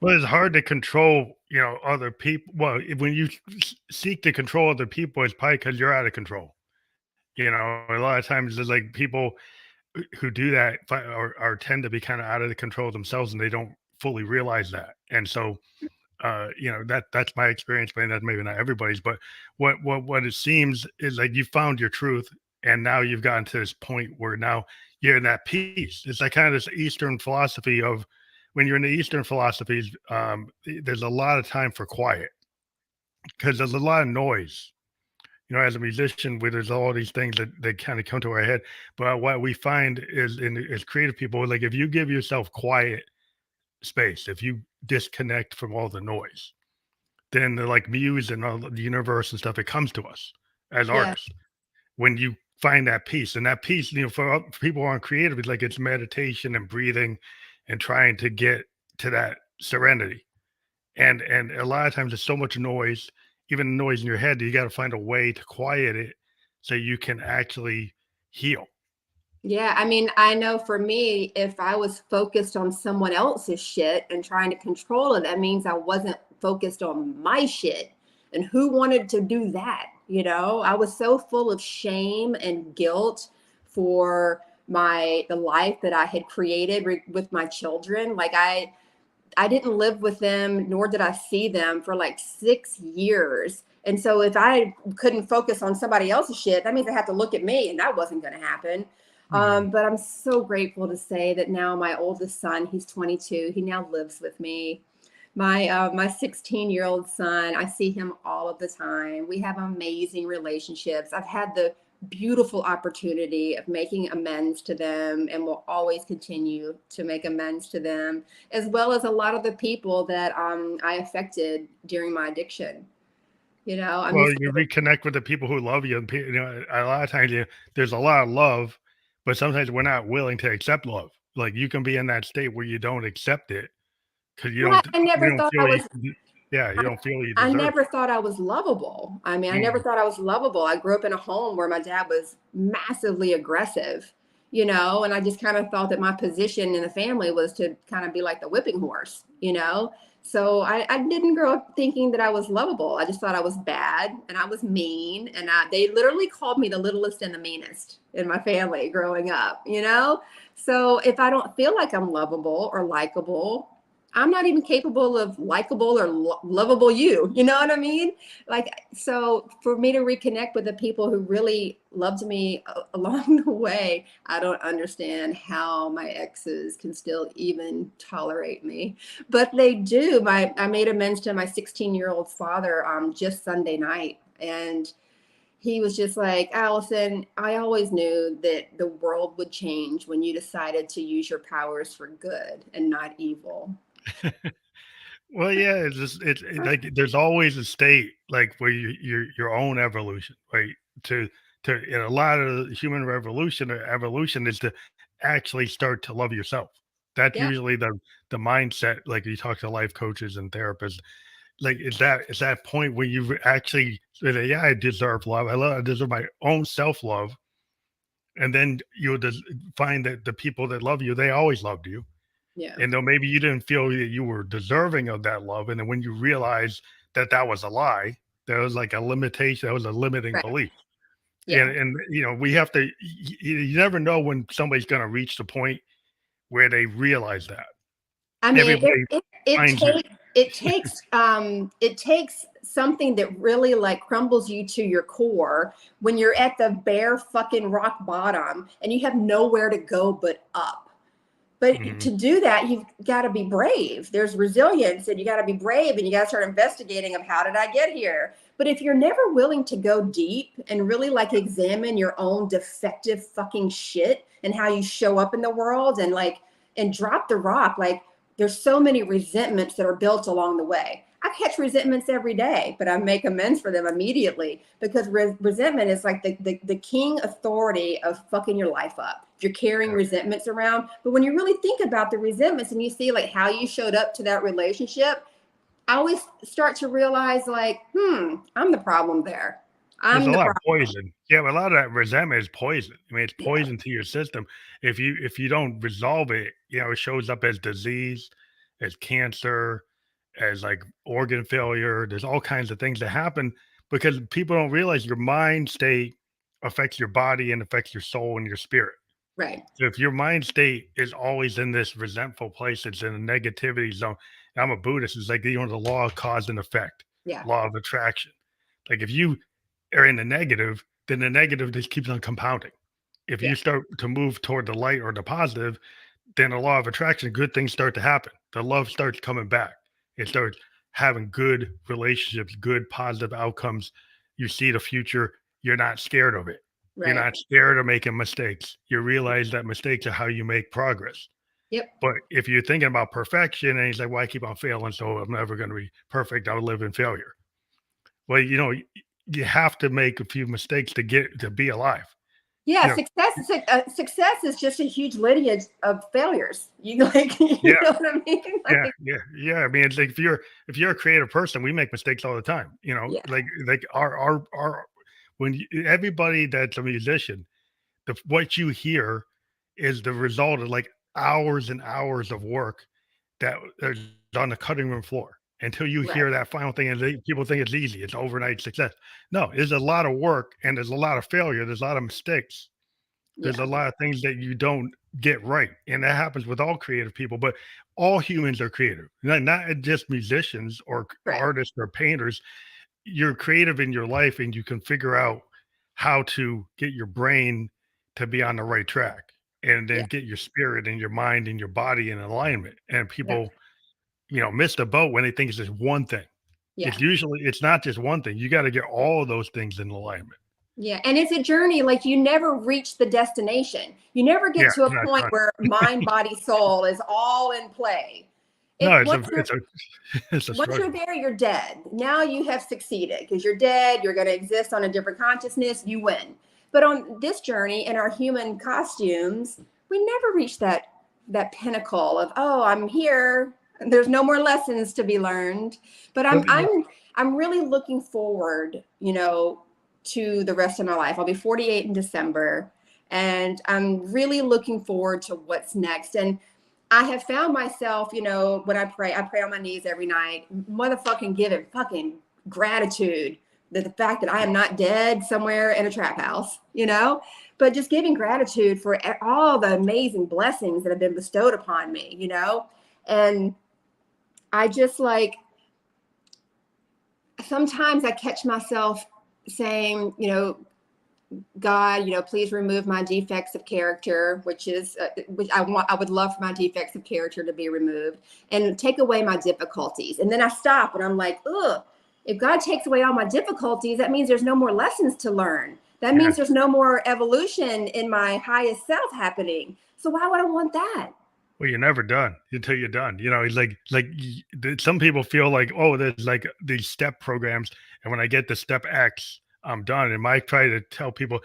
Well, it's hard to control, other people. Well, when you seek to control other people, it's probably because you're out of control. A lot of times it's like people who do that are tend to be kind of out of the control themselves, and they don't fully realize that. And so, that's my experience, but that's maybe not everybody's. But what it seems is like you found your truth, and now you've gotten to this point where now you're in that peace. It's like kind of this Eastern philosophy of, when you're in the Eastern philosophies, there's a lot of time for quiet, because there's a lot of noise. As a musician, where there's all these things that kind of come to our head. But what we find is, as creative people, like if you give yourself quiet space, if you disconnect from all the noise, then the like muse and all the universe and stuff, it comes to us as Yeah. artists. When you find that peace, and that peace, for people who aren't creative, it's like it's meditation and breathing and trying to get to that serenity. And a lot of times there's so much noise, even noise in your head, you got to find a way to quiet it so you can actually heal. Yeah, I mean, I know for me, if I was focused on someone else's shit and trying to control it, that means I wasn't focused on my shit. And who wanted to do that? I was so full of shame and guilt for the life that I had created with my children. Like I didn't live with them, nor did I see them for like 6 years. And so if I couldn't focus on somebody else's shit, that means I had to look at me, and that wasn't going to happen. Mhm. But I'm so grateful to say that now my oldest son, he's 22, he now lives with me. My 16-year-old son, I see him all of the time. We have amazing relationships. I've had the beautiful opportunity of making amends to them and will always continue to make amends to them, as well as a lot of the people that I affected during my addiction. I'm Well, just you reconnect with the people who love you, and a lot of times there's a lot of love, but sometimes we're not willing to accept love. Like you can be in that state where you don't accept it because well, I you never don't thought I feel was yeah, you I, don't feel you I deserve never thought I was lovable. I mean, it. I never Mm. thought I was lovable. I grew up in a home where my dad was massively aggressive, and I just kind of thought that my position in the family was to kind of be like the whipping horse. So I didn't grow up thinking that I was lovable. I just thought I was bad and I was mean. And they literally called me the littlest and the meanest in my family growing up. So if I don't feel like I'm lovable or likable, I'm not even capable of likable or lovable you. You know what I mean? Like, so for me to reconnect with the people who really loved me along the way, I don't understand how my exes can still even tolerate me, but they do. I made amends to my 16-year-old father just Sunday night, and he was just like, Allison, I always knew that the world would change when you decided to use your powers for good and not evil. Well, yeah, like there's always a state like where your own evolution, right? To in a lot of human revolution or evolution is to actually start to love yourself. That's Yeah. usually the mindset. Like you talk to life coaches and therapists, like is that point where you actually say, yeah, I deserve love. I deserve my own self love, and then you'll just find that the people that love you, they always loved you, Yeah. and though maybe you didn't feel that you were deserving of that love, and then when you realize that that was a lie, there was like a limitation, that was a limiting Right. belief. Yeah. And we have to. You never know when somebody's going to reach the point where they realize that. I mean, Everybody finds it. it takes something that really like crumbles you to your core when you're at the bare fucking rock bottom and you have nowhere to go but up. But Mhm. to do that, you've got to be brave. There's resilience, and you got to be brave, and you got to start investigating of how did I get here. But if you're never willing to go deep and really like examine your own defective fucking shit and how you show up in the world and drop the rock, like there's so many resentments that are built along the way. I catch resentments every day, but I make amends for them immediately because resentment is like the king authority of fucking your life up. If you're carrying Yeah. resentments around, but when you really think about the resentments and you see like how you showed up to that relationship, I always start to realize like, I'm the problem there. There's I'm a the lot of problem. poison. Yeah, but a lot of that resentment is poison. I mean, it's Yeah, poison to your system. If you don't resolve it, it shows up as disease, as cancer, as like organ failure. There's all kinds of things that happen because people don't realize your mind state affects your body and affects your soul and your spirit. right. So if your mind state is always in this resentful place, it's in a negativity zone. I'm a Buddhist. It's like the law of cause and effect, Yeah, law of attraction. Like if you are in the negative, then the negative just keeps on compounding. If yeah, you start to move toward the light or the positive, then the law of attraction, good things start to happen. The love starts coming back. It starts having good relationships, good positive outcomes. You see the future. You're not scared of it. You're right. not scared of making mistakes. You realize that mistakes are how you make progress. Yep. But if you're thinking about perfection and he's like, well, I keep on failing, so I'm never going to be perfect. I'll live in failure. Well, you have to make a few mistakes to get to be alive. Yeah, You know, success is just a huge lineage of failures. You like, yeah, you know what I mean? yeah, Like, yeah, yeah. I mean, it's like if you're a creative person, we make mistakes all the time. yeah, Like our when everybody that's a musician, what you hear is the result of like hours and hours of work that is on the cutting room floor until you right. hear that final thing and people think it's easy. It's overnight success. No, there's a lot of work and there's a lot of failure. There's a lot of mistakes. There's Yeah, a lot of things that you don't get right, and that happens with all creative people, but all humans are creative, not just musicians or right. artists or painters. You're creative in your life, and you can figure out how to get your brain to be on the right track, and then Yeah, get your spirit and your mind and your body in alignment. And yeah. people miss the boat when they think it's just one thing. Yeah. It's not just one thing. You got to get all of those things in alignment. Yeah. And it's a journey. Like you never reach the destination. You never get Yeah, to a you're not point done. where mind, body, soul is all in play. No, It once you're it's a once you're struggle. there, you're dead. Now you have succeeded because you're dead. You're going to exist on a different consciousness. You win. But on this journey in our human costumes, we never reach that pinnacle of, oh, I'm here. There's no more lessons to be learned. But Well, I'm really looking forward, to the rest of my life. I'll be 48 in December, and I'm really looking forward to what's next. And I have found myself, when I pray on my knees every night, motherfucking giving fucking gratitude that the fact that I am not dead somewhere in a trap house, but just giving gratitude for all the amazing blessings that have been bestowed upon me, and I just like, sometimes I catch myself saying, God, please remove my defects of character, which I would love for my defects of character to be removed, and take away my difficulties. And then I stop and I'm like, ugh, if God takes away all my difficulties, that means there's no more lessons to learn. That means yes. there's no more evolution in my highest self happening. So why would I want that? Well, you're never done until you're done. It's some people feel like, oh, there's like these step programs, and when I get to step X, I'm done. And I try to tell people,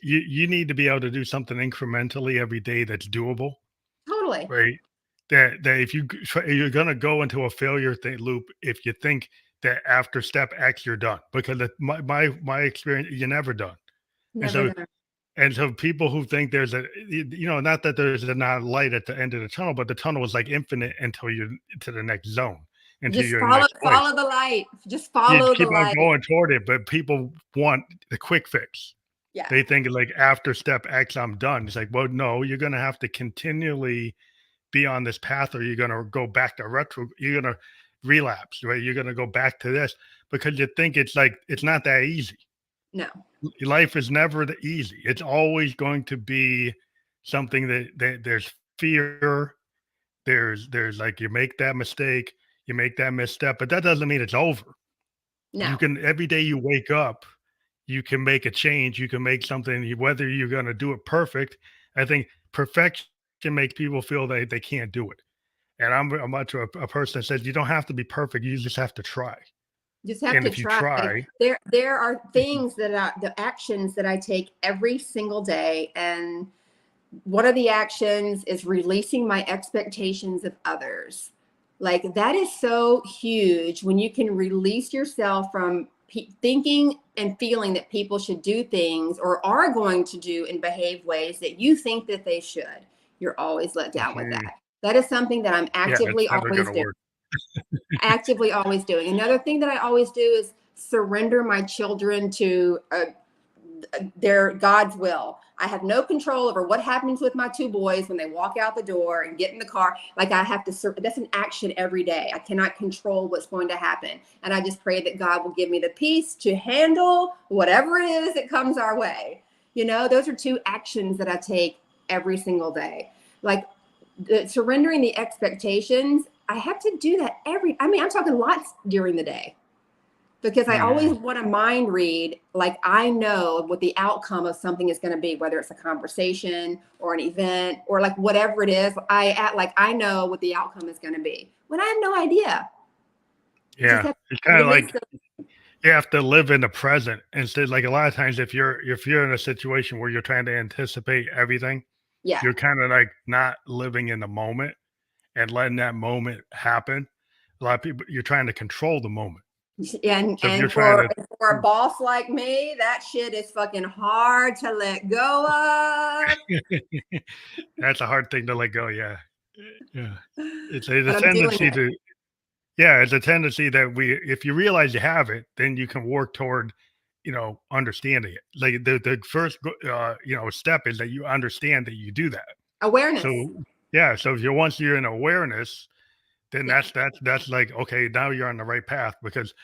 you need to be able to do something incrementally every day that's doable, Totally. right? That if you're gonna go into a failure loop if you think that after step X you're done, because my experience, you're never done. And Never so done. and so people who think there's not that there's a not light at the end of the tunnel, but the tunnel is like infinite until you're to the next zone, until Just you're in the next place. follow the light. Just You follow the keep on light. going toward it, but people want the quick fix. Yeah. They think like after step X, I'm done. It's like, well, no, you're gonna have to continually be on this path, or you're gonna go back to retro. You're gonna relapse, right? You're gonna go back to this because you think it's not that easy. No. Life is never the easy. It's always going to be something that there's fear. There's like you make that mistake, you make that misstep, but that doesn't mean it's over. You No. can every day you wake up, you can make a change. You can make something. Whether you're going to do it perfect, I think perfection makes people feel that they can't do it. And I'm much a person that says you don't have to be perfect. You just have to try. Just have And to if you try. try, There are things the actions that I take every single day, and one of the actions is releasing my expectations of others. Like that is so huge when you can release yourself from thinking and feeling that people should do things or are going to do and behave ways that you think that they should. You're always let down with mhm, that. That is something that I'm yeah, it's actively never going always to doing. work. Actively always doing. Another thing that I always do is surrender my children to their God's will. I have no control over what happens with my two boys when they walk out the door and get in the car. Like I have to, that's an action every day. I cannot control what's going to happen. And I just pray that God will give me the peace to handle whatever it is that comes our way. Those are two actions that I take every single day. Like surrendering the expectations, I have to do that I'm talking lots during the day, because I always Mhm. want to mind read, like I know what the outcome of something is going to be, whether it's a conversation or an event or like whatever it is. I act like I know what the outcome is going to be when I have no idea. Just Yeah, have it's to kind of release like the, you have to live in the present instead. Like a lot of times, if you're in a situation where you're trying to anticipate everything, yeah. you're kind of like not living in the moment and letting that moment happen. A lot of people, you're trying to control the moment. And So if you're trying for to, a boss like me, that shit is fucking hard to let go of. that's a hard thing to let go. Yeah, yeah. It's a But I'm doing tendency it. to, yeah, it's a tendency that if you realize you have it, then you can work toward, understanding it. Like the first, step is that you understand that you do that. Awareness. So yeah, so if once you're in awareness, then Yeah. that's like, okay, now you're on the right path because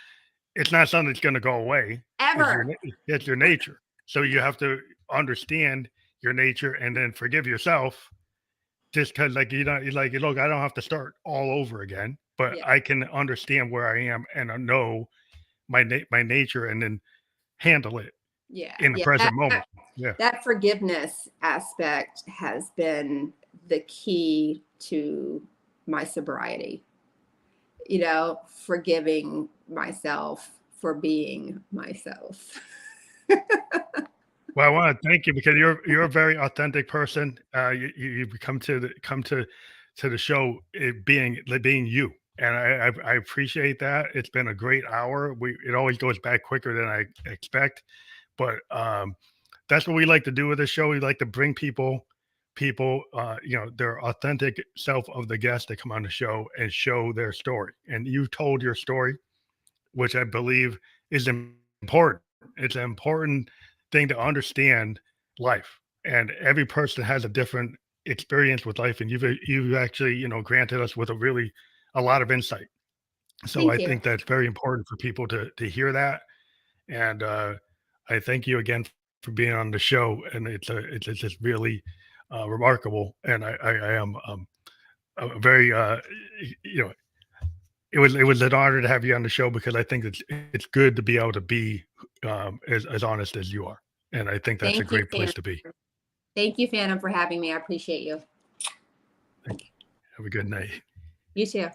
it's not something that's going to go away. Ever. It's your nature. So you have to understand your nature and then forgive yourself just because like you're like, look, I don't have to start all over again. but Yeah. I can understand where I am and know my nature, and then handle it Yeah. in the Yeah. present moment. Yeah. That forgiveness aspect has been the key to my sobriety. Forgiving myself for being myself. Well, I want to thank you because you're a very authentic person. You come to the show, being you, and I appreciate that. It's been a great hour. It always goes back quicker than I expect, but that's what we like to do with the show. We like to bring people, their authentic self of the guests that come on the show and show their story. And you told your story, which I believe is important. It's an important thing to understand life, and every person has a different experience with life. And you've actually granted us with a lot of insight. So Thank I you. think that's very important for people to hear that. And I thank you again for being on the show. And it's just really remarkable. And I am very you know it was an honor to have you on the show because I think it's good to be able to be as honest as you are, and I think that's a Thank you, great Phantom. place to be. Thank you, Phantom, for having me. I appreciate you. Thank you. Have a good night. You too.